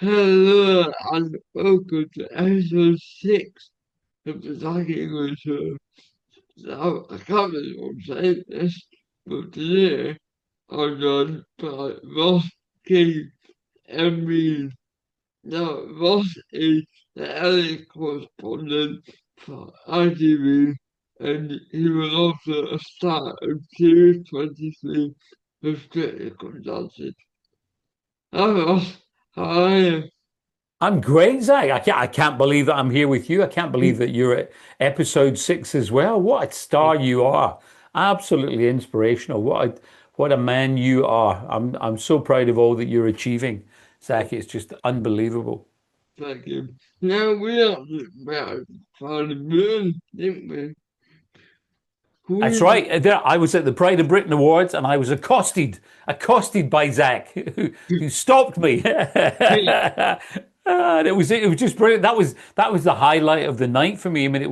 Hello and welcome to episode 6 of the Talking Show. Now, I can't believe I'm saying this, but today I'm joined by Ross King MBE. Now, Ross is the LA correspondent for ITV, and he was also a star of Series 23 of Critical Justice. Hi Ross, how are you? I'm great, Zach. I can't believe that I'm here with you. I can't believe that you're at episode 6 as well. What a star you are. Absolutely inspirational. What a man you are. I'm so proud of all that you're achieving, Zach. It's just unbelievable. Thank you. Now we are about for the moon, didn't we? That's Who right. I was at the Pride of Britain Awards and I was accosted by Zach, who stopped me. And it was just brilliant. That was the highlight of the night for me. I mean, it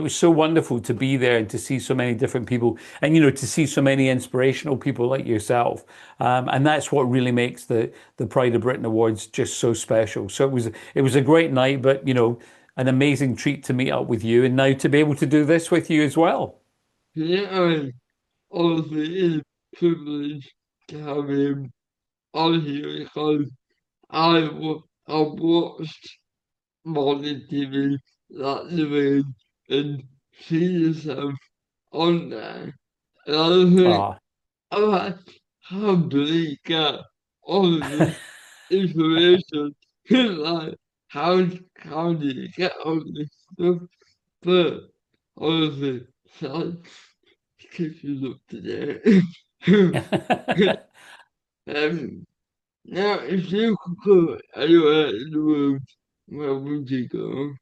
was so wonderful to be there and to see so many different people, and to see so many inspirational people like yourself. And that's what really makes the Pride of Britain Awards just so special. So it was a great night, but an amazing treat to meet up with you, and now to be able to do this with you as well. yeah, obviously is privileged to have him on here because I watched morning TV that the and see yourself on there. And I was like, Ah. I'm like, how do you get all of this information? Like, how do you get all this stuff? But honestly, so keep you up to date. um, now, if you could go anywhere in the world, where would you go?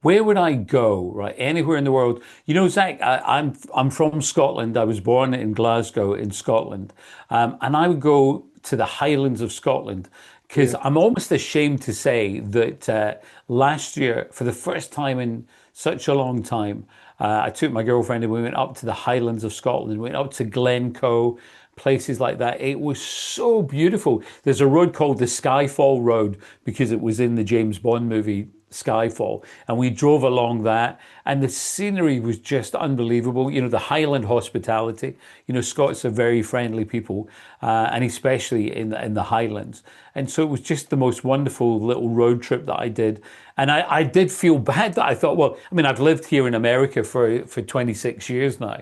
Where would I go? Right, anywhere in the world. Zach, I'm from Scotland. I was born in Glasgow, in Scotland, and I would go to the Highlands of Scotland because Yeah, I'm almost ashamed to say that last year, for the first time in such a long time, I took my girlfriend and we went up to the Highlands of Scotland. We went up to Glencoe, places like that. It was so beautiful. There's a road called the Skyfall Road because it was in the James Bond movie Skyfall, and we drove along that, and the scenery was just unbelievable. The Highland hospitality. Scots are very friendly people, and especially in the Highlands. And so it was just the most wonderful little road trip that I did. And I did feel bad that I thought, well, I mean, I've lived here in America for 26 years now.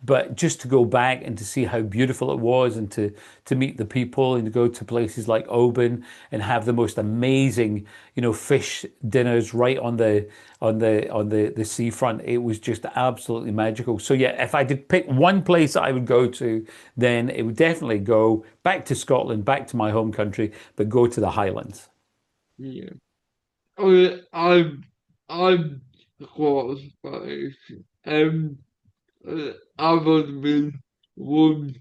But just to go back and to see how beautiful it was, and to meet the people, and to go to places like Oban and have the most amazing, fish dinners right on the seafront. It was just absolutely magical. So yeah, if I did pick one place that I would go to, then it would definitely go back to Scotland, back to my home country, but go to the Highlands. yeah. I mean, I'm across space. Um, I've only been one.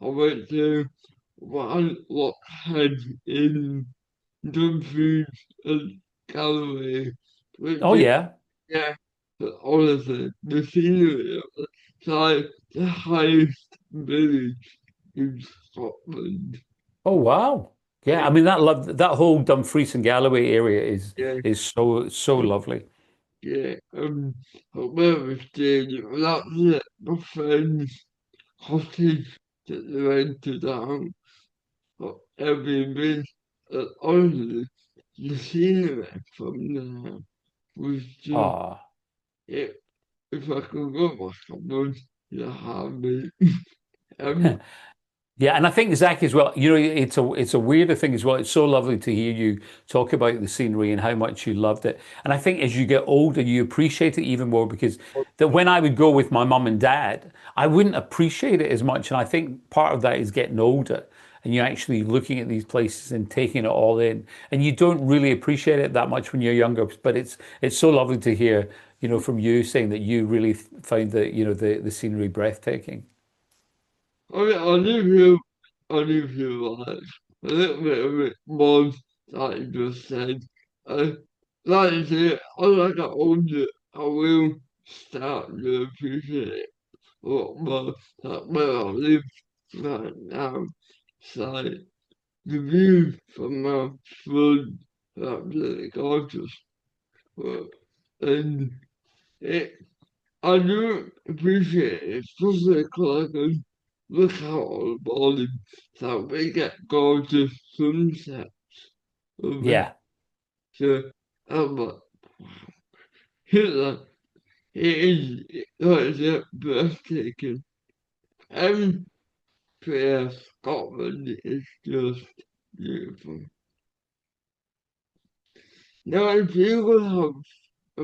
I went to one what had in Dumfries and Galloway, which Oh is, yeah. yeah, but honestly, the scenery of it's like the highest village in Scotland. Oh wow. Yeah, I It, mean that whole Dumfries and Galloway area is yeah, is so lovely. yeah, where we stayed, that was it, my friend's cottage that they rented out for Airbnb. Honestly, the scenery from there was just, Ah. it, if I could go back, I would, you have me. Um, Yeah, and I think Zach as well. It's a weirder thing as well. It's so lovely to hear you talk about the scenery and how much you loved it. And I think as you get older, you appreciate it even more because that when I would go with my mum and dad, I wouldn't appreciate it as much. And I think part of that is getting older and you're actually looking at these places and taking it all in. And you don't really appreciate it that much when you're younger. But it's so lovely to hear, from you saying that you really found the scenery breathtaking. I do feel like a little bit of it was like you just said. Uh, like I say, as I get older, I will start to appreciate it a lot more. Like where I live right now, so. the view from our phone is absolutely gorgeous. But, and it, I do appreciate it, especially because I can look out on the morning, so we get gorgeous sunset of it. Yeah. So I'm like, Hitler, it's breathtaking. Every prayer Scotland is just beautiful. Now, if you could have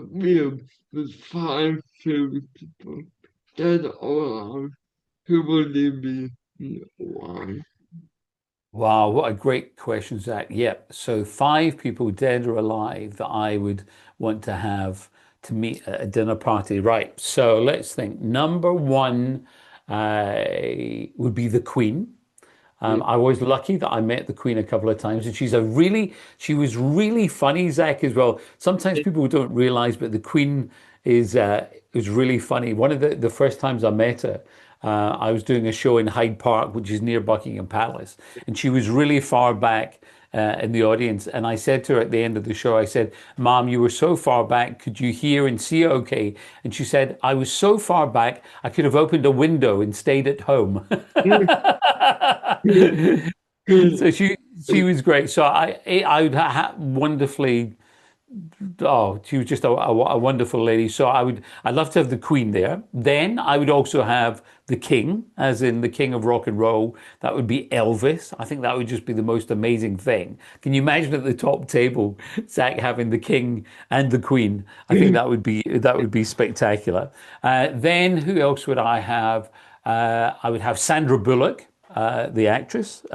a meal with five famous people, dead or alive, who would they be and why? Wow, what a great question, Zach. Yep. So five people, dead or alive, that I would want to have to meet at a dinner party. Right. So let's think. Number one would be the Queen. Yeah. I was lucky that I met the Queen a couple of times, and she was really funny, Zach, as well. Sometimes people don't realize, but the Queen is really funny. One of the first times I met her, I was doing a show in Hyde Park, which is near Buckingham Palace, and she was really far back. In the audience, and I said to her at the end of the show, I said, "Mom, you were so far back. Could you hear and see okay?" And she said, "I was so far back, I could have opened a window and stayed at home." So she was great. So I would wonderfully. Oh, she was just a wonderful lady. So I'd love to have the Queen there. Then I would also have the King, as in the King of rock and roll. That would be Elvis. I think that would just be the most amazing thing. Can you imagine at the top table, Zach having the King and the Queen? I think that would be spectacular. Then who else would I have? I would have Sandra Bullock, the actress,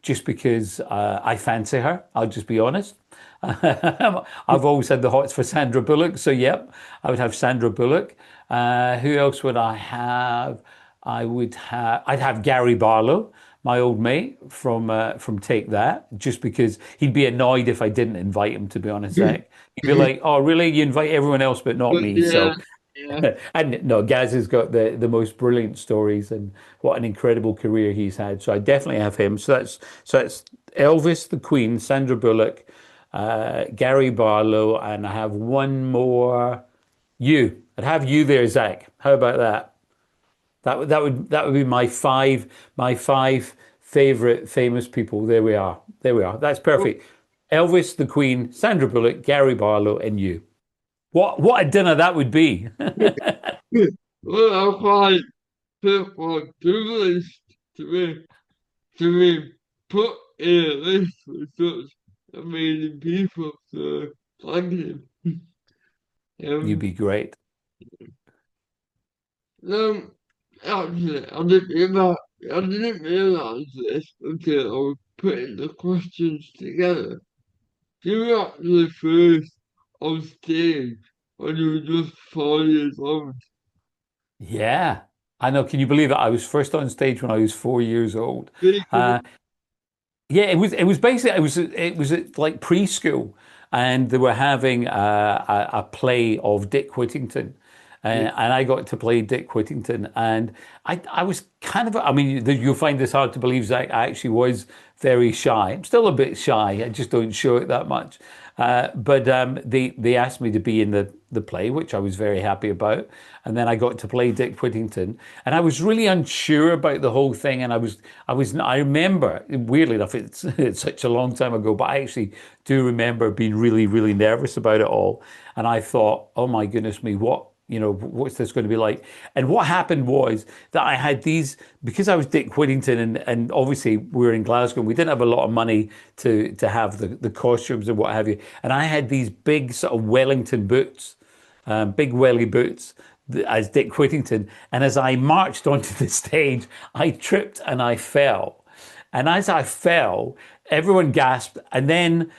just because I fancy her. I'll just be honest. I've always had the hots for Sandra Bullock, so yep, I would have Sandra Bullock. Who else would I have? I'd have Gary Barlow, my old mate from Take That, just because he'd be annoyed if I didn't invite him. To be honest, Zach, he'd be like, "Oh, really? You invite everyone else, but not But me?" yeah, So yeah. and no, Gaz has got the most brilliant stories and what an incredible career he's had. So I definitely have him. So that's Elvis, the Queen, Sandra Bullock, Gary Barlow, and I have one more. You. I'd have you there, Zach. How about that? That would be my five favorite famous people. There we are. There we are. That's perfect. Elvis, the Queen, Sandra Bullock, Gary Barlow, and you. What a dinner that would be. Well, I'm quite people privileged to be put in a list with such amazing people. So thank you. You'd Um, be great. um, actually, I didn't realize this until I was putting the questions together. You were actually first on stage when you were just 4 years old. Yeah, I know. Can you believe it? I was first on stage when I was 4 years old. Big and Uh, Yeah, it was basically it was at like preschool, and they were having a play of Dick Whittington, and I got to play Dick Whittington, and I was kind of I mean you'll find this hard to believe, Zach. I actually was very shy. I'm still a bit shy. I just don't show it that much. But they asked me to be in the play, which I was very happy about. And then I got to play Dick Whittington, and I was really unsure about the whole thing. And I remember, weirdly enough, it's such a long time ago, but I actually do remember being really, really nervous about it all. And I thought, oh my goodness me, what's this going to be like? And what happened was that I had these, because I was Dick Whittington, and obviously we were in Glasgow, and we didn't have a lot of money to have the costumes and what have you. And I had these big sort of Wellington boots, big welly boots as Dick Whittington. And as I marched onto the stage, I tripped and I fell. And as I fell, everyone gasped. And then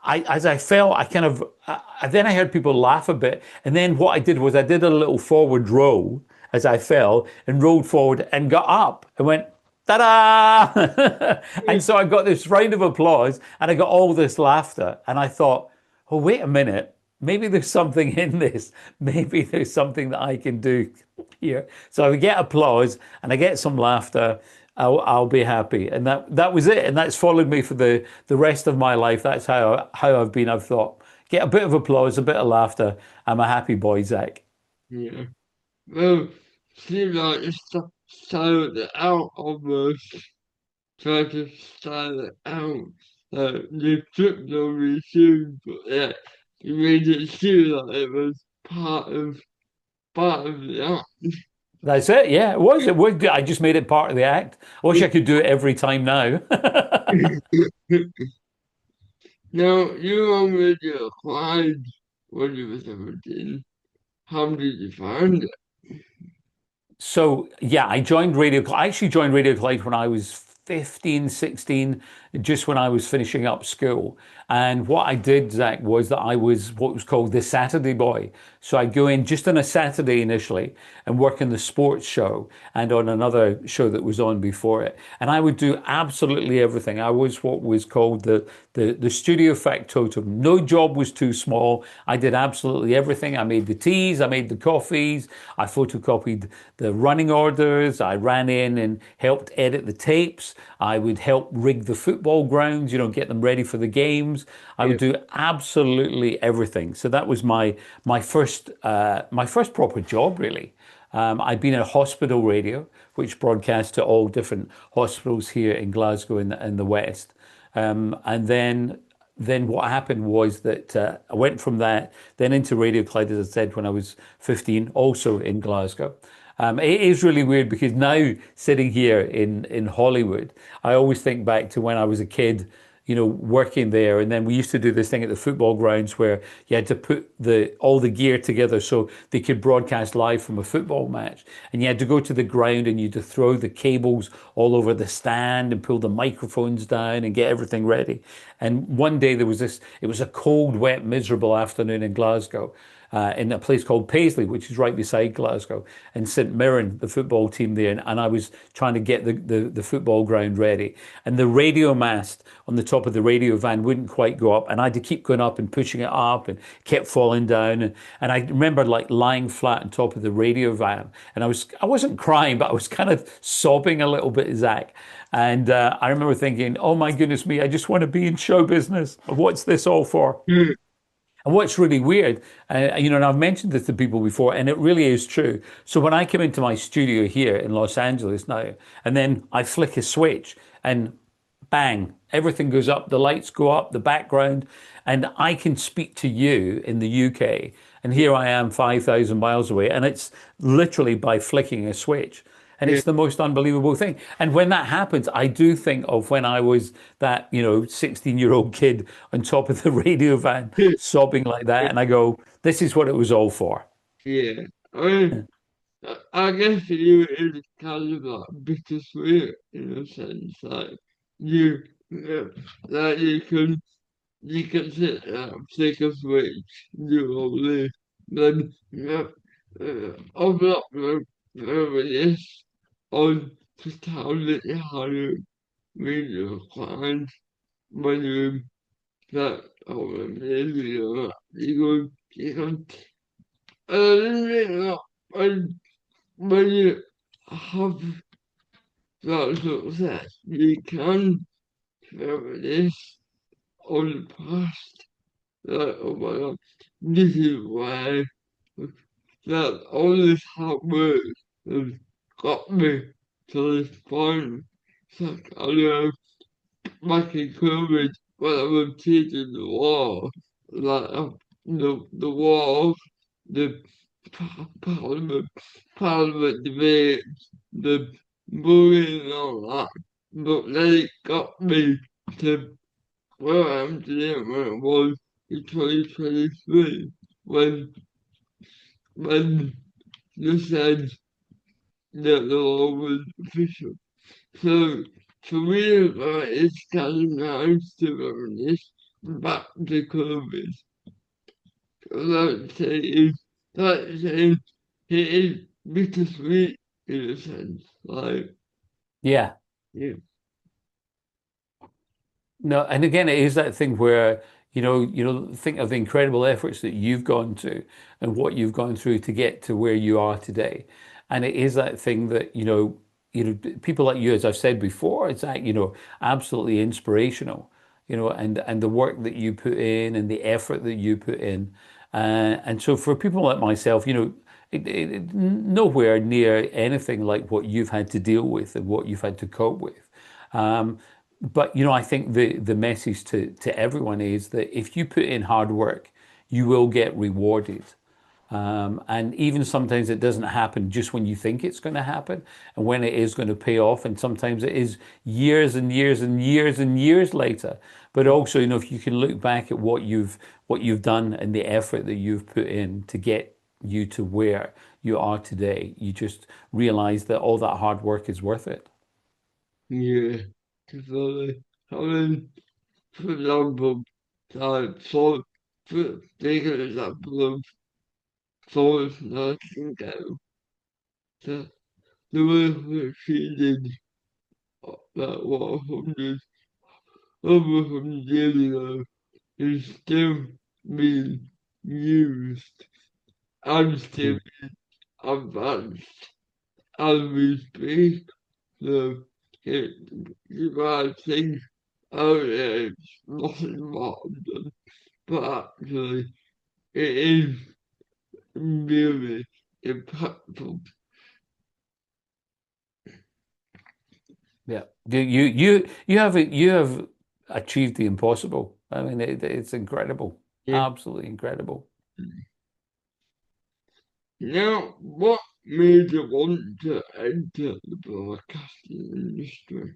as I fell, then I heard people laugh a bit. And then what I did was I did a little forward roll as I fell and rolled forward and got up and went, ta-da! And so I got this round of applause and I got all this laughter. And I thought, oh, wait a minute. Maybe there's something in this. Maybe there's something that I can do here. So I get applause and I get some laughter. I'll be happy. And that was it. And that's followed me for the rest of my life. That's how I've been. I've thought, get a bit of applause, a bit of laughter. I'm a happy boy, Zach. Yeah. Well, seems like you styled it out almost. Try to style it out. You tripped over your shoes, but yeah, you made it seem like it was part of the act. That's it. Yeah, it was. It was. I just made it part of the act. I wish I could do it every time now. Now, you already applied when you were 17. How did you find it? So yeah, I joined Radio. I actually joined Radio Clyde when I was 15, 16, just when I was finishing up school. And what I did, Zach, was that I was what was called the Saturday boy. So I'd go in just on a Saturday initially and work in the sports show and on another show that was on before it. And I would do absolutely everything. I was what was called the studio factotum. No job was too small. I did absolutely everything. I made the teas, I made the coffees, I photocopied the running orders, I ran in and helped edit the tapes. I would help rig the football grounds, get them ready for the games. I would Yeah, do absolutely everything. So that was my first proper job, really. I'd been at hospital radio, which broadcast to all different hospitals here in Glasgow in the West. And then what happened was that I went from that then into Radio Clyde, as I said, when I was 15, also in Glasgow. It is really weird because now sitting here in Hollywood, I always think back to when I was a kid, working there. And then we used to do this thing at the football grounds where you had to put all the gear together so they could broadcast live from a football match. And you had to go to the ground and you had to throw the cables all over the stand and pull the microphones down and get everything ready. And one day it was a cold, wet, miserable afternoon in Glasgow in a place called Paisley, which is right beside Glasgow, and St Mirren, the football team there. And I was trying to get the football ground ready. And the radio mast on the top of the radio van wouldn't quite go up. And I had to keep going up and pushing it up and kept falling down. And I remember like lying flat on top of the radio van. And I wasn't crying, but I was kind of sobbing a little bit, Zach. And I remember thinking, oh my goodness me, I just want to be in show business. What's this all for? yeah, And what's really weird, and I've mentioned this to people before, and it really is true. So when I come into my studio here in Los Angeles now, and then I flick a switch and bang, everything goes up, the lights go up, the background, and I can speak to you in the UK. And here I am 5,000 miles away, and it's literally by flicking a switch. And yeah, it's the most unbelievable thing. And when that happens, I do think of when I was that, 16-year-old kid on top of the radio van sobbing like that. And I go, this is what it was all for. yeah. I mean, I guess you is kind of like bittersweet in a sense, like you, yeah, like you can sit there, take a switch, do all this, then open up the this on just how little how you read your clients when you that over the you go, when you have that success, you can reminisce on the past. Like, oh my God, this is why that all this hard work has got me to this point. It's like, I know, back in COVID, when I was teaching the war, like, the war, the parliament, parliament debates, the bullying and all that. But then it got me to where I am today, where it was in 2023, when when you said that the law was official. So for me, it's kind of nice to reminisce back to COVID. Like saying, like saying, it is bittersweet in a sense. Like, Yeah. yeah, No, and again, it is that thing where, think of the incredible efforts that you've gone to and what you've gone through to get to where you are today. And it is that thing that, people like you, as I've said before, it's like, absolutely inspirational, and the work that you put in and the effort that you put in. And so for people like myself, nowhere near anything like what you've had to deal with and what you've had to cope with. Um, but I think the message to everyone is that if you put in hard work, you will get rewarded. And even sometimes it doesn't happen just when you think it's going to happen and when it is going to pay off. And sometimes it is years and years and years and years later. But also, if you can look back at what you've done and the effort that you've put in to get you to where you are today, you just realize that all that hard work is worth it. Yeah, because I mean, for example, so take an example of Florence Nightingale, the, the work that she did about what 100, over 100 years ago is still being used and still Mm. advanced as we speak. So it, you might think, oh yeah, it's nothing modern, but actually it is really impactful. Yeah. You have achieved the impossible. I mean, it's incredible, Yeah. absolutely incredible. Now, what made you want to enter the broadcasting industry?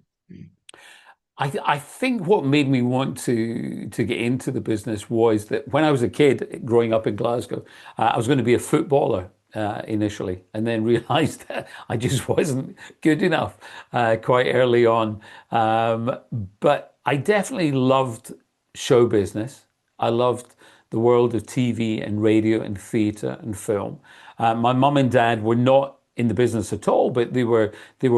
I think what made me want to get into the business was that when I was a kid growing up in Glasgow, I was going to be a footballer initially, and then realized that I just wasn't good enough quite early on. Um, but I definitely loved show business. I loved the world of TV and radio and theatre and film. My mum and dad were not in the business at all, but they were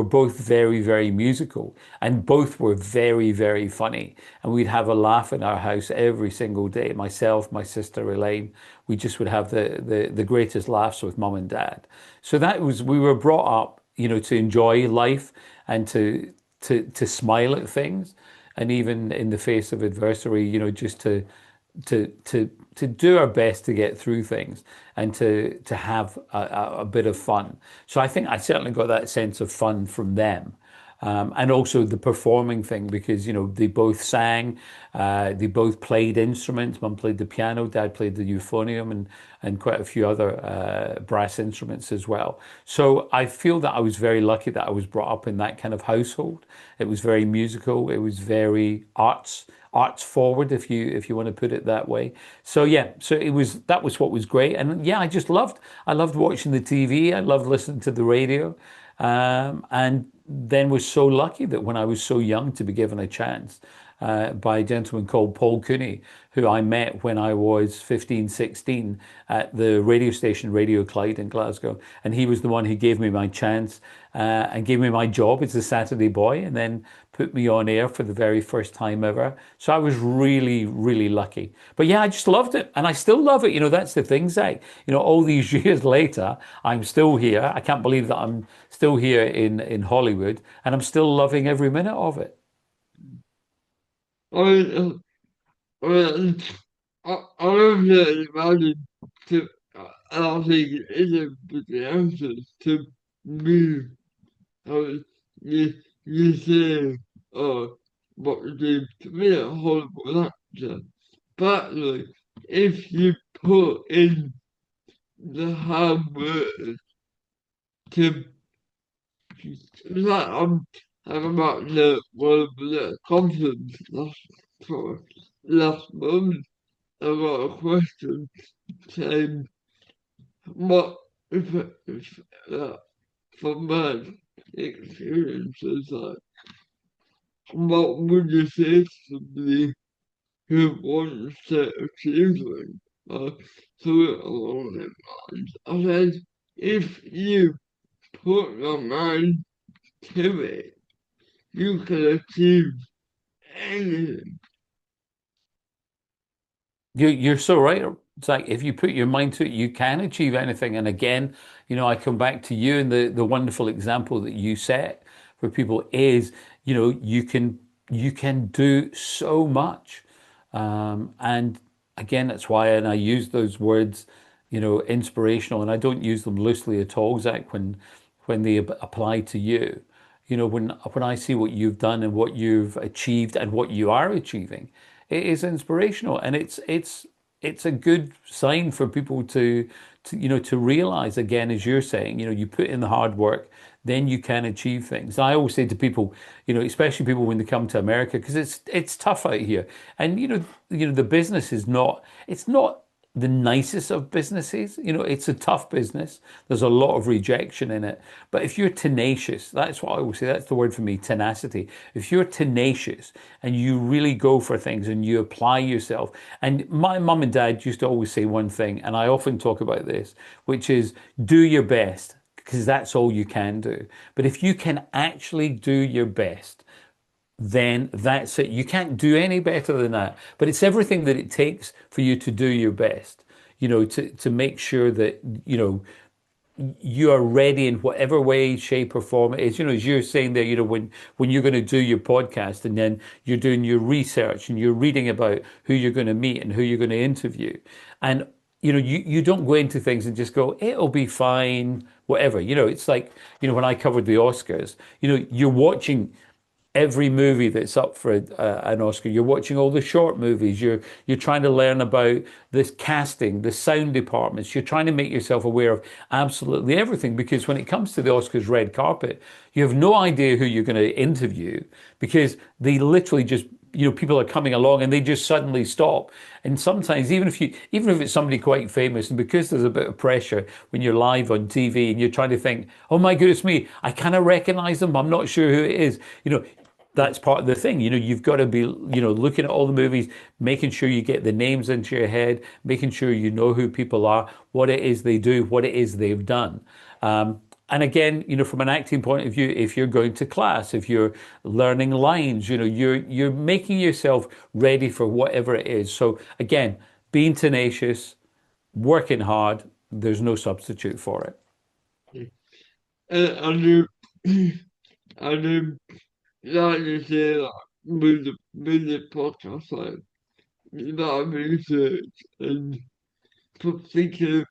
both very, very musical, and both were very, very funny. And we'd have a laugh in our house every single day. Myself, my sister Elaine, we just would have the greatest laughs with mum and dad. So we were brought up, to enjoy life and to smile at things, and even in the face of adversity, just to do our best to get through things and to have a bit of fun. So I think I certainly got that sense of fun from them. And also the performing thing because they both sang, they both played instruments. Mum played the piano, Dad played the euphonium, and quite a few other brass instruments as well. So I feel that I was very lucky that I was brought up in that kind of household. It was very musical. It was very arts forward, if you want to put it that way. So yeah, so that was what was great, and yeah, I loved watching the TV. I loved listening to the radio, and then was so lucky that when I was so young to be given a chance by a gentleman called Paul Cooney, who I met when I was 15, 16 at the radio station Radio Clyde in Glasgow. And he was the one who gave me my chance and gave me my job as a Saturday boy and then put me on air for the very first time ever. So I was really, really lucky. But yeah, I just loved it. And I still love it. That's the thing, Zach. All these years later, I'm still here. I can't believe that I'm still here in Hollywood and I'm still loving every minute of it. I mean, I mean, I love that imagine to, and I think it is a big answer to move. I mean, you say, what you do to be a horrible actor. But like, if you put in the hard work to, like, I'm about to one of the conference for last month. I got a question saying, what if from my experiences, like, what would you say to somebody who wants to achieve something? Through it along their minds. I said, if you put your mind to it, you can achieve anything. You're so right. It's like if you put your mind to it, you can achieve anything. And again, I come back to you and the wonderful example that you set. for people is, you can do so much. And again, that's why, and I use those words, inspirational, and I don't use them loosely at all, Zach, when they apply to you. When I see what you've done and what you've achieved and what you are achieving, it is inspirational, and it's a good sign for people to realize, again, as you're saying, you put in the hard work, then you can achieve things. I always say to people, especially people when they come to America, because it's tough out here, and the business is not, it's not the nicest of businesses. It's a tough business. There's a lot of rejection in it. But if you're tenacious, that's what I will say. That's the word for me, tenacity. If you're tenacious and you really go for things and you apply yourself, and my mum and dad used to always say one thing, and I often talk about this, which is do your best, because that's all you can do. But if you can actually do your best, then that's it. You can't do any better than that. But it's everything that it takes for you to do your best, to make sure that, you are ready in whatever way, shape, or form it is. As you're saying there, when you're going to do your podcast and then you're doing your research and you're reading about who you're going to meet and who you're going to interview. And, you don't go into things and just go, it'll be fine, whatever. It's like, when I covered the Oscars, you're watching every movie that's up for an Oscar. You're watching all the short movies. You're trying to learn about this casting, the sound departments. You're trying to make yourself aware of absolutely everything, because when it comes to the Oscars red carpet, you have no idea who you're going to interview, because they literally just, people are coming along and they just suddenly stop. And sometimes even if it's somebody quite famous, and because there's a bit of pressure when you're live on TV and you're trying to think, oh my goodness me, I kind of recognize them, I'm not sure who it is. That's part of the thing. You've got to be, looking at all the movies, making sure you get the names into your head, making sure you know who people are, what it is they do, what it is they've done. And again, from an acting point of view, if you're going to class, if you're learning lines, you're making yourself ready for whatever it is. So again, being tenacious, working hard, there's no substitute for it. And I do like to say that with the podcast, like that research and thinking,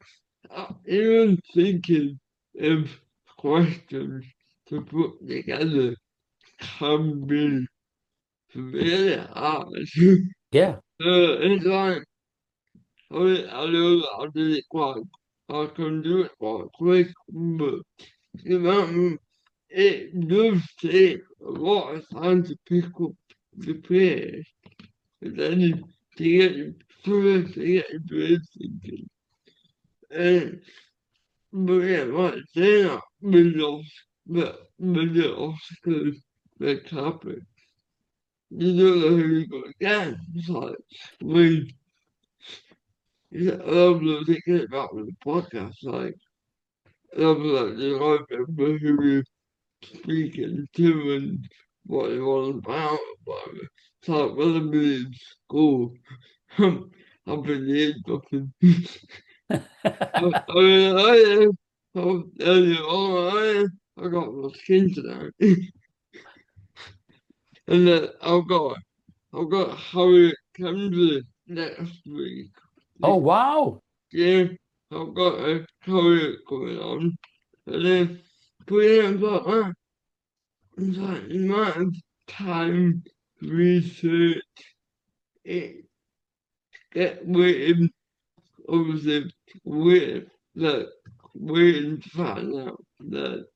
even thinking of questions to put together can be really hard. Yeah. It's like I know that I did it quite, I can do it quite quick, but you know, it does take a lot of time to pick up the pace, and then to get your first, to get your brain thinking. And, but yeah, like saying that with the Oscars that happen, you don't know who you're going to get. It's like, when I was thinking about with the podcast, like, I was like, I remember who we speaking to and what it was about. Whatever. So when I'm in school, I've been doing nothing. I mean, I got my skin today. And then I've got Harriet Kendall next week. Oh, wow. Yeah, I've got a Harriet going on. And then, but yeah, it's like the amount of time, research, it, get waiting, obviously, waiting, like, waiting to find out that,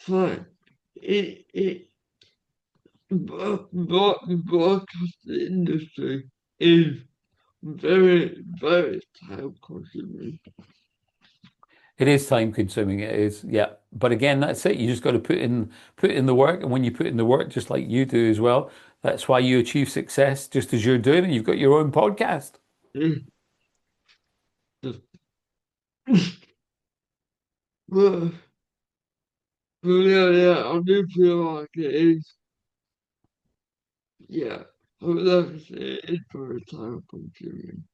so, it, but the broadcast industry is very, very time consuming. It is time consuming. It is, yeah. But again, that's it. You just got to put in the work, and when you put in the work, just like you do as well, that's why you achieve success, just as you're doing, and you've got your own podcast. Yeah. But, but yeah, I do feel like it is, yeah, I would like to say it's very time consuming.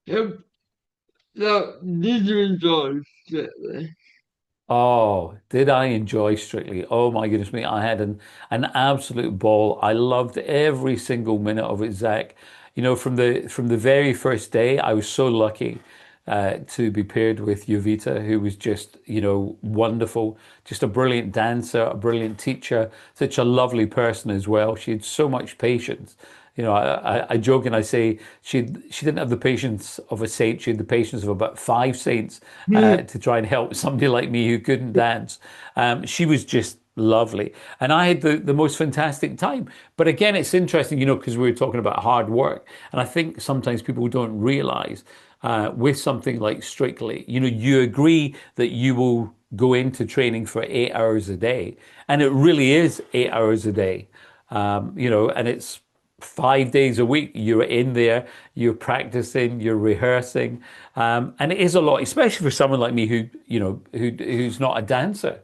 Yep. Now, did you enjoy Strictly? Oh, did I enjoy Strictly? Oh my goodness me, I had an absolute ball. I loved every single minute of it, Zach. You know, from the very first day, I was so lucky to be paired with Jovita, who was just, wonderful, just a brilliant dancer, a brilliant teacher, such a lovely person as well. She had so much patience. I joke and I say she didn't have the patience of a saint. She had the patience of about five saints to try and help somebody like me who couldn't dance. She was just lovely, and I had the most fantastic time. But again, it's interesting, because we were talking about hard work, and I think sometimes people don't realize with something like Strictly, you agree that you will go into training for 8 hours a day, and it really is 8 hours a day. And it's 5 days a week. You're in there, you're practicing, you're rehearsing, and it is a lot, especially for someone like me who's not a dancer.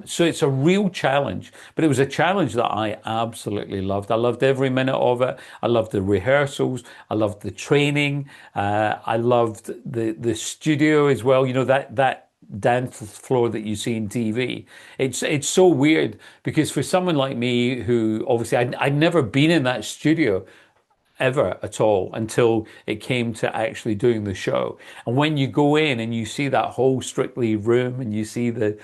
So it's a real challenge, but it was a challenge that I absolutely loved. I loved every minute of it. I loved the rehearsals. I loved the training. I loved the studio as well. That dance floor that you see in TV. It's so weird because for someone like me who obviously I'd never been in that studio ever at all until it came to actually doing the show. And when you go in and you see that whole Strictly room and you see the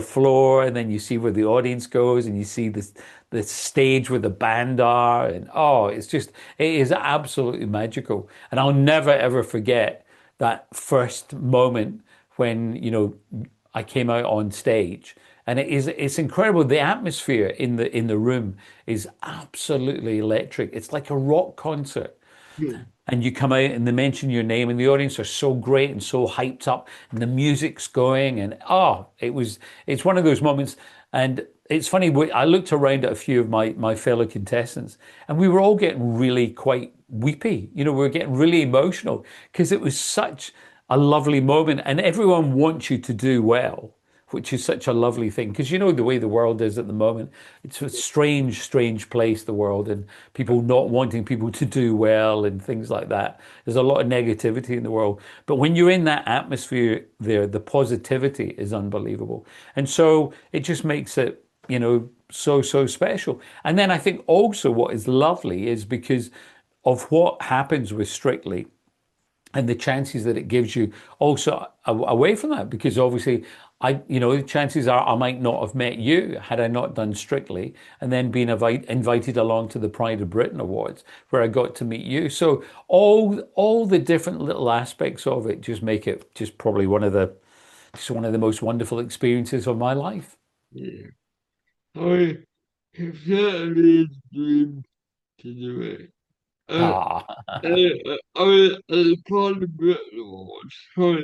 floor and then you see where the audience goes and you see the stage where the band are and oh, it is absolutely magical. And I'll never ever forget that first moment when I came out on stage, and it's incredible. The atmosphere in the room is absolutely electric. It's like a rock concert. And you come out and they mention your name, and the audience are so great and so hyped up, and the music's going, and it's one of those moments. And it's funny, I looked around at a few of my fellow contestants, and we were all getting really quite weepy. We were getting really emotional because it was such a lovely moment, and everyone wants you to do well, which is such a lovely thing because the way the world is at the moment. It's a strange, strange place, the world, and people not wanting people to do well and things like that. There's a lot of negativity in the world. But when you're in that atmosphere there, the positivity is unbelievable. And so it just makes it, so, so special. And then I think also what is lovely is because of what happens with Strictly and the chances that it gives you also away from that, because obviously the chances are I might not have met you had I not done Strictly and then been invited along to the Pride of Britain Awards where I got to meet you. So all the different little aspects of it just make it just probably one of the most wonderful experiences of my life. Yeah. I have certainly dreamed to do it. Uh, Ah, I was at the Pride of Britain Awards, so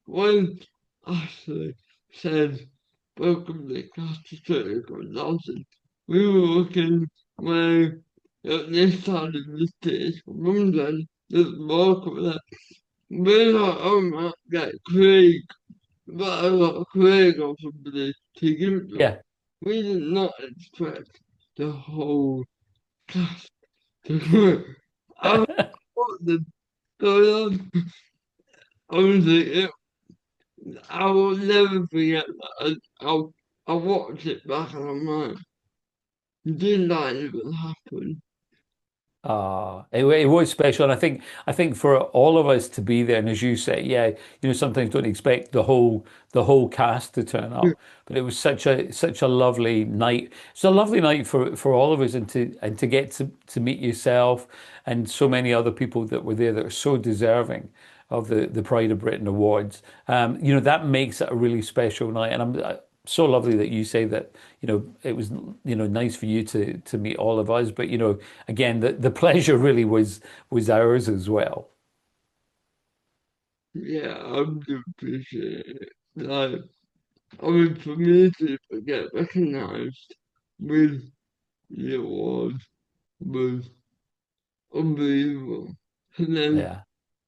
when Ashley said, welcome to Catholic Consultant, we were looking way at this side of the stage, Mum said, there's welcome there. We're like, oh my God, Craig, but I got Craig or somebody to give to us. yeah. We did not expect the whole cast to come. I was what the going on. Honestly, I will never forget that. I watched it back and I'm like, did that even happen? It was special, and I think for all of us to be there, and as you say, yeah, sometimes don't expect the whole cast to turn up, but it was such a lovely night. It's a lovely night for all of us, and to get to meet yourself and so many other people that were there that are so deserving of the Pride of Britain Awards. That makes it a really special night, and I'm so lovely that you say that it was nice for you to meet all of us, but again the pleasure really was ours as well. Yeah, I do appreciate it. Like, I mean, for me to get recognized with the award was unbelievable. And then Yeah.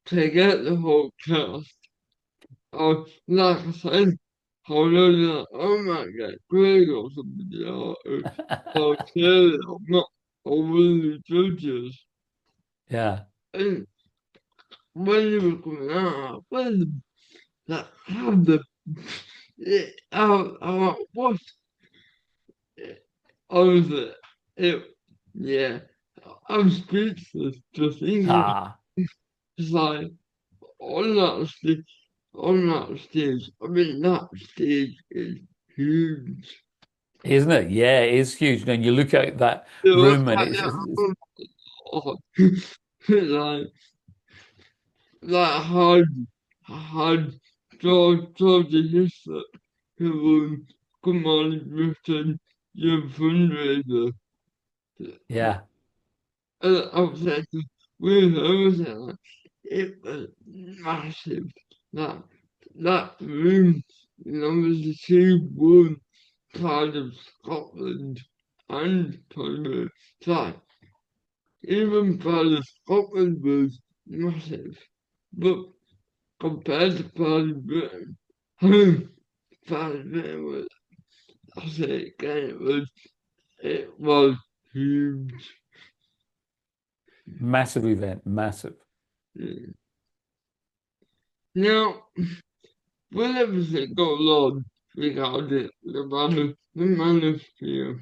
to get the whole cast, like I said, I was like, oh my God, Greg or somebody else, or Taylor, or not, or one of the judges. Yeah. And when you were coming out, when that had the what was it? It, yeah, I'm speechless just thinking. Ah, It's like on that stage, I mean, that stage is huge. isn't it? Yeah, it is huge. And you look out that It was room and like, it's oh, like, like had George Hislop, who was command written your fundraiser. yeah, I was like, with everything, it was massive. That that room, was the two one part of Scotland and Canada. So even part of Scotland was massive. But compared to part of Britain, part of Britain was, I say again, it was huge. massive event, massive. Now, with everything going on regarding the manosphere,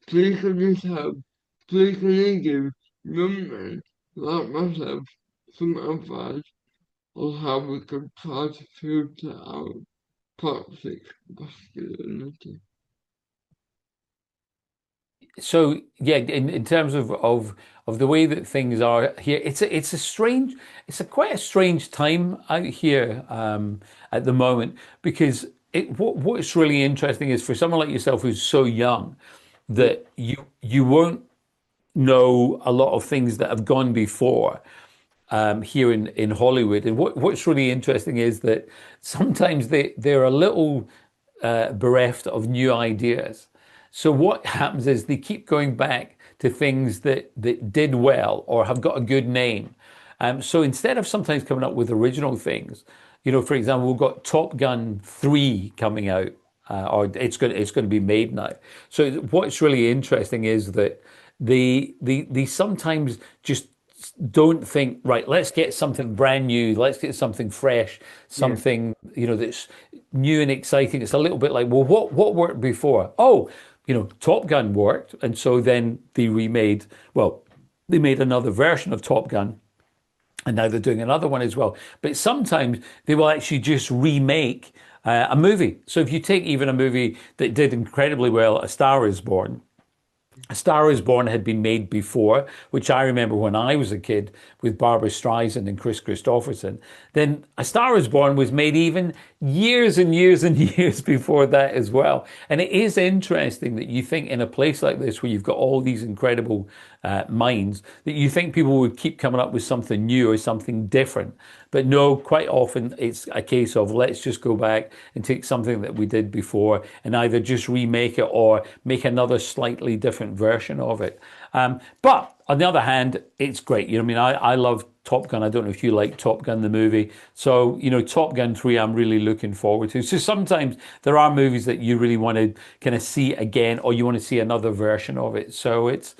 please can you help, please can you give young men like myself some advice on how we can try to filter out toxic masculinity? So yeah, in terms of the way that things are here, it's a strange, it's a quite a strange time out here at the moment because what's really interesting is for someone like yourself who's so young Yeah, that you won't know a lot of things that have gone before here in Hollywood. And what's really interesting is that sometimes they're a little bereft of new ideas. So what happens is they keep going back to things that did well or have got a good name. So instead of sometimes coming up with original things, for example, we've got Top Gun 3 coming out, or it's going to be made now. So what's really interesting is that they sometimes just don't think, right, let's get something brand new, let's get something fresh, yeah, something, that's new and exciting. It's a little bit like, well, what worked before? Oh, Top Gun worked. And so then they made another version of Top Gun. And now they're doing another one as well. But sometimes they will actually just remake a movie. So if you take even a movie that did incredibly well, A Star is Born, a Star is Born had been made before, which I remember when I was a kid with Barbara Streisand and Chris Christopherson. Then A Star is Born was made even years and years and years before that as well. And it is interesting that you think in a place like this where you've got all these incredible minds, that you think people would keep coming up with something new or something different. But no, quite often it's a case of let's just go back and take something that we did before and either just remake it or make another slightly different version of it. But on the other hand, it's great. I mean, I love Top Gun. I don't know if you like Top Gun, the movie. So, Top Gun 3, I'm really looking forward to. So sometimes there are movies that you really want to kind of see again or you want to see another version of it. So it's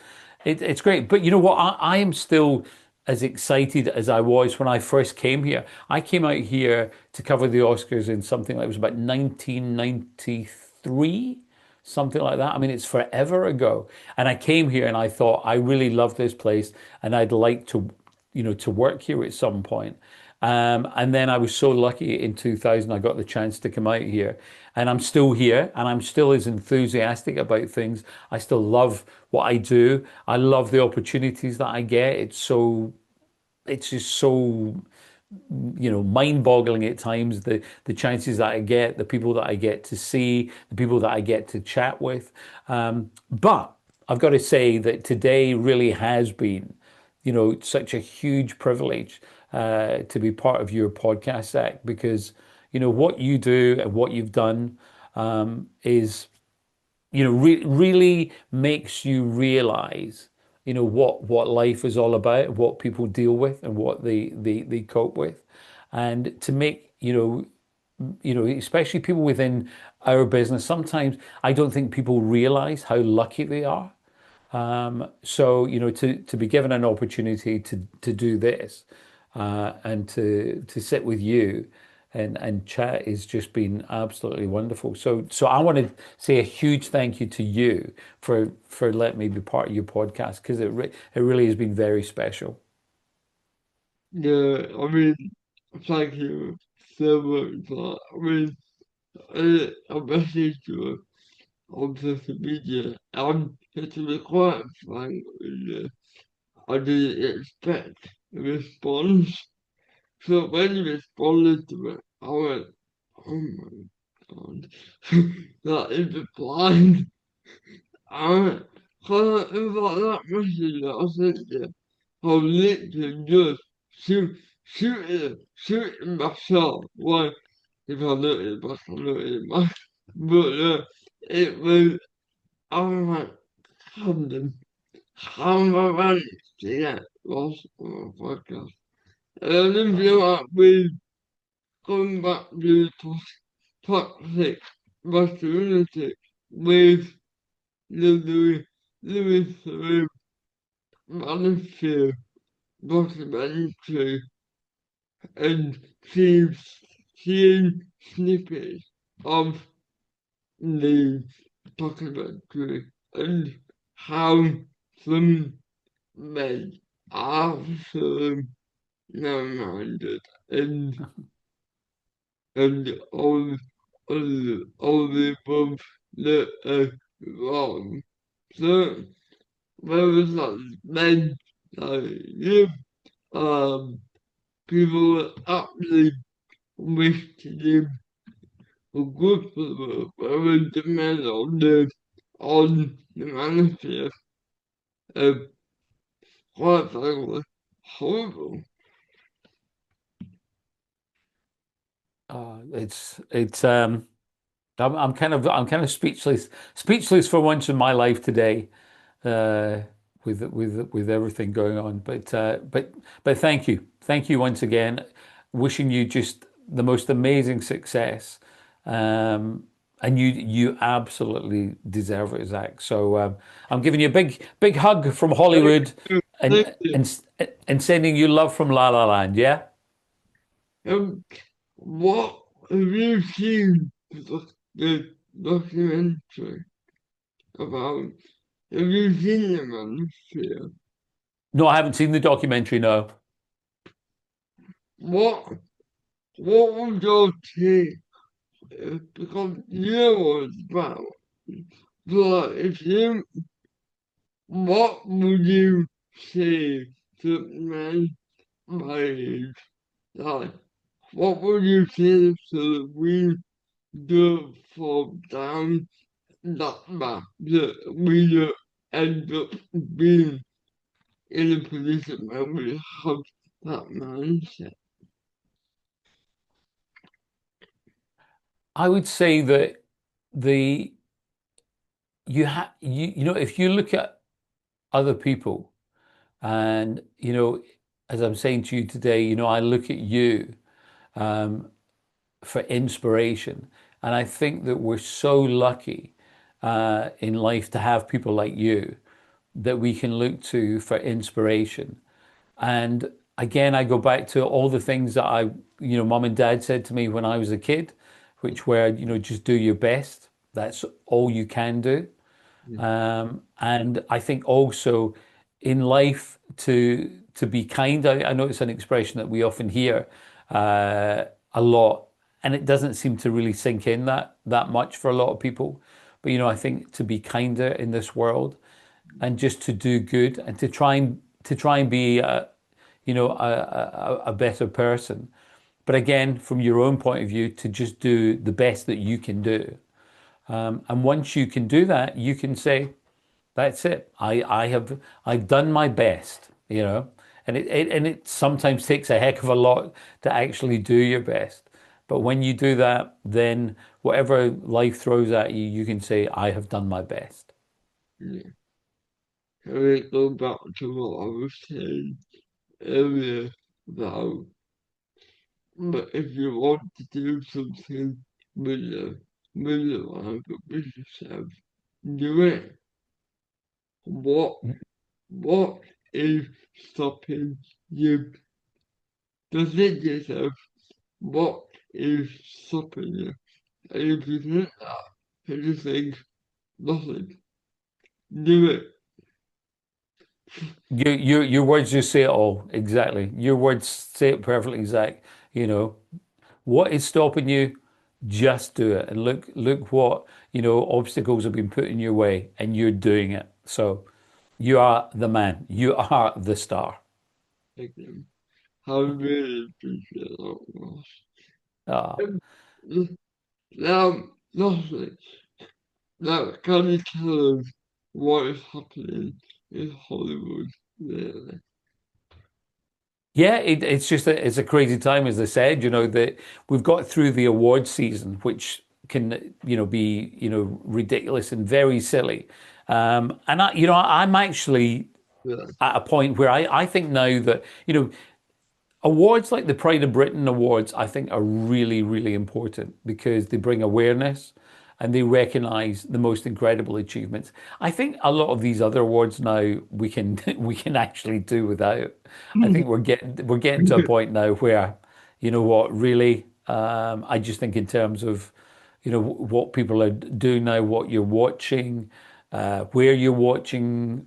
great. But you know what? I am still as excited as I was when I first came here. I came out here to cover the Oscars in something like it was about 1993, something like that. I mean, it's forever ago. And I came here and I thought I really love this place and I'd like to work here at some point. And then I was so lucky in 2000, I got the chance to come out here. And I'm still here and I'm still as enthusiastic about things. I still love what I do. I love the opportunities that I get. It's just so, mind-boggling at times, the chances that I get, the people that I get to see, the people that I get to chat with. But I've got to say that today really has been, such a huge privilege to be part of your podcast, Zach, because what you do and what you've done is really makes you realize, what life is all about, what people deal with, and what they cope with, and to make especially people within our business. Sometimes I don't think people realize how lucky they are. So to be given an opportunity to do this and to sit with you and chat has just been absolutely wonderful. So I want to say a huge thank you to you for letting me be part of your podcast because it really has been very special. Yeah, I mean, thank you so much for that. I mean, I messaged you on social media, and to be quite frank with you, I didn't expect a response. So when you responded to it, I went, oh my god, that is a blind. I, cause it was like that message that I sent you. I was literally just shooting myself. Like, if I look at it back, I look at it back. But it was, I was like, Camden, how am I managed to get lost on a podcast? And I didn't feel like we going back to toxic masculinity with the Louis Manosphere documentary and seeing snippets of the documentary and how some men are so narrow-minded and all the above that are wrong. So there was like men like you, people that actually wish to do good for the world, whereas the men on the manifest are quite frankly horrible. It's I'm kind of speechless for once in my life today, uh, with everything going on. But thank you once again. Wishing you just the most amazing success, and you absolutely deserve it, Zach. So I'm giving you a big hug from Thank Hollywood, you. Thank and you. and and sending you love from La La Land. Yeah. Um, what have you seen the documentary about? Have you seen the manosphere? No, I haven't seen the documentary. No. What what was your take? Because you was about, but if you, what would you say to men my age? Like, what would you say so that we don't fall down that path, that we don't end up being in a position where we have that mindset? I would say that the you know if you look at other people and as I'm saying to you today, I look at you um, for inspiration, and I think that we're so lucky in life to have people like you that we can look to for inspiration. And again, I go back to all the things that mom and dad said to me when I was a kid, which were, just do your best. That's all you can do. Yeah, And I think also in life to be kind. I know it's an expression that we often hear a lot, and it doesn't seem to really sink in that much for a lot of people. But I think to be kinder in this world and just to do good and to try and be a better person. But again, from your own point of view, to just do the best that you can do. And once you can do that, you can say, "That's it. I've done my best." And it sometimes takes a heck of a lot to actually do your best. But when you do that, then whatever life throws at you, you can say, "I have done my best." yeah. Can we go back to what I was saying earlier about, but if you want to do something with the life of yourself, do it. What what is stopping you? Just think yourself, what is stopping you. And if you think that, you just think nothing. Do it. Your words just say it all. Exactly. Your words say it perfectly, Zach. You know, what is stopping you? Just do it. And look what, obstacles have been put in your way and you're doing it. So you are the man. You are the star. Thank you. I really appreciate that, Ross. Ah. Um, now, nothing. Now, can you tell us what is happening in Hollywood lately? Yeah, it's a crazy time, as I said, that we've got through the award season, which can, be, ridiculous and very silly. And I'm actually Yeah, at a point where I think now that, awards like the Pride of Britain Awards, I think are really, really important because they bring awareness and they recognize the most incredible achievements. I think a lot of these other awards now we can we can actually do without. I think we're getting to a point now where, you know what, really, I just think in terms of, what people are doing now, what you're watching, where you're watching,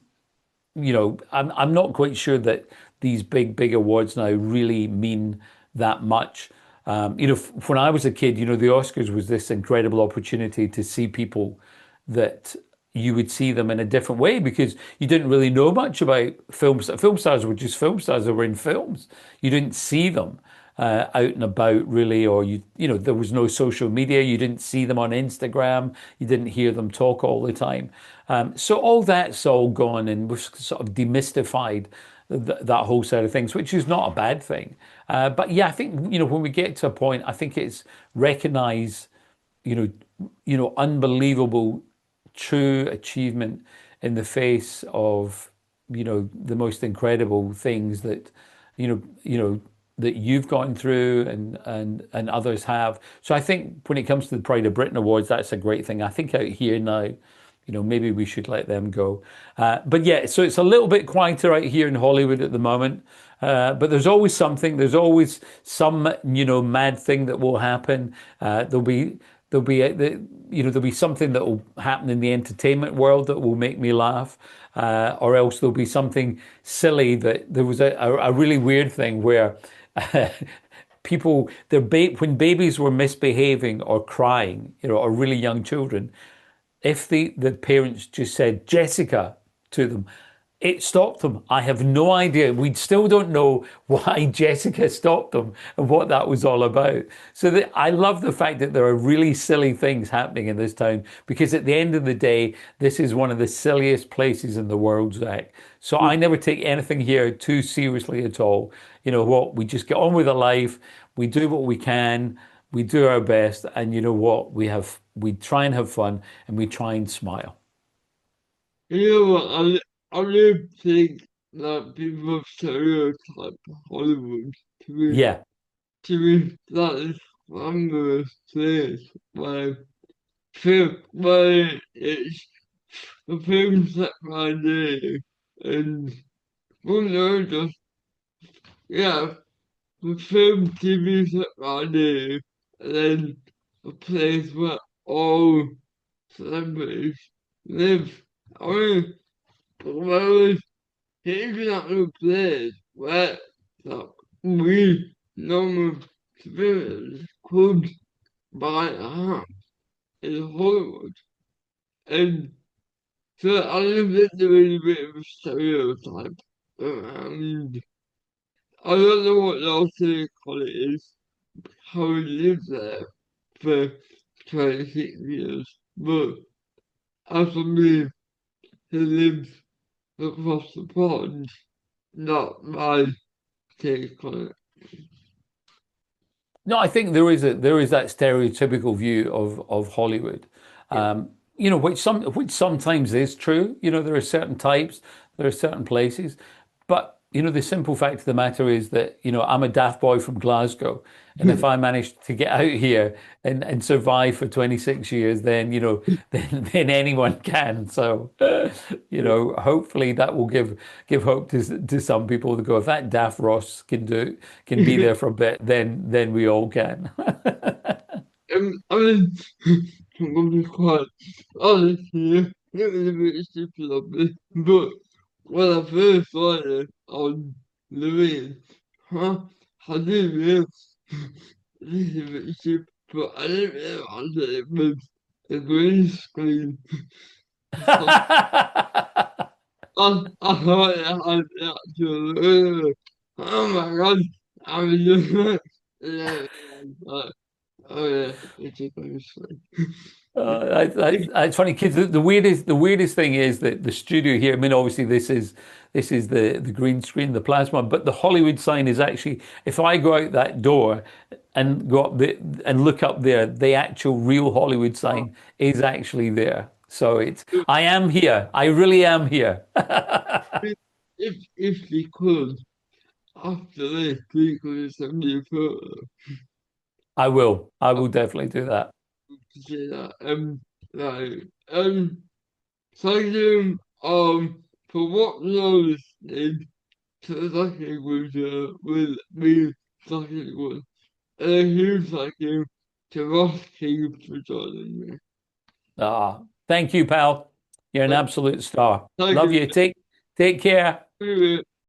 I'm not quite sure that these big awards now really mean that much. When I was a kid, the Oscars was this incredible opportunity to see people that you would see them in a different way because you didn't really know much about films. Film stars were just film stars that were in films. You didn't see them out and about really, or there was no social media. You didn't see them on Instagram. You didn't hear them talk all the time. So all that's all gone, and we've sort of demystified that whole side of things, which is not a bad thing. But yeah, I think when we get to a point, I think it's recognize unbelievable true achievement in the face of the most incredible things that that you've gone through and others have. So I think when it comes to the Pride of Britain Awards, that's a great thing. I think out here now, maybe we should let them go. But yeah, so it's a little bit quieter out here in Hollywood at the moment. But there's always something. There's always some, mad thing that will happen. There'll be something that will happen in the entertainment world that will make me laugh, or else there'll be something silly. That there was a really weird thing where when babies were misbehaving or crying, or really young children, if the parents just said Jessica to them, it stopped them. I have no idea. We still don't know why Jessica stopped them and what that was all about. So I love the fact that there are really silly things happening in this town because at the end of the day, this is one of the silliest places in the world, Zach. So I never take anything here too seriously at all. You know what? We just get on with our life. We do what we can. We do our best, and you know what? We try and have fun, and we try and smile. you know what? I really think that people stereotype Hollywood to be Yeah. that glamorous place where it's the film set by day and just yeah, the film TV set by day and then a place where all celebrities live. I mean, whereas here's another place where like, we normal civilians could buy a house in Hollywood. And so I think there is a bit of a stereotype around. I don't know what else to call it is, how we lived there for 26 years, but as for me, who lives across the pond, not my take on it. No, I think there is that stereotypical view of Hollywood, Yeah. which sometimes is true. There are certain types, there are certain places, But the simple fact of the matter is that I'm a daft boy from Glasgow, and if I manage to get out here and survive for 26 years, then then anyone can. So hopefully that will give hope to some people to go, if that daft Ross can be there for a bit, then we all can. I mean, I'm gonna be quite honest here. It was a bit stupid of me, but when I first started on the read, huh? I didn't realize this is a bit stupid, but I didn't realize that it was a green screen. So I thought it had the actual, oh my god, I was doing it. And then I realized, oh yeah, it's a green screen. It's funny, kids. The weirdest thing is that the studio here. I mean, obviously, this is the green screen, the plasma, but the Hollywood sign is actually. If I go out that door and go up and look up there, the actual real Hollywood sign is actually there. So I am here. I really am here. If we could, after this, we could send me a photo I will. I will definitely do that. to say that. Like, thank you, for what you're listening to the second with me, second one. And a huge thank you to Ross King for joining me. Thank you, pal. You're an Thank absolute star. thank Love you. you. Take care. Thank you.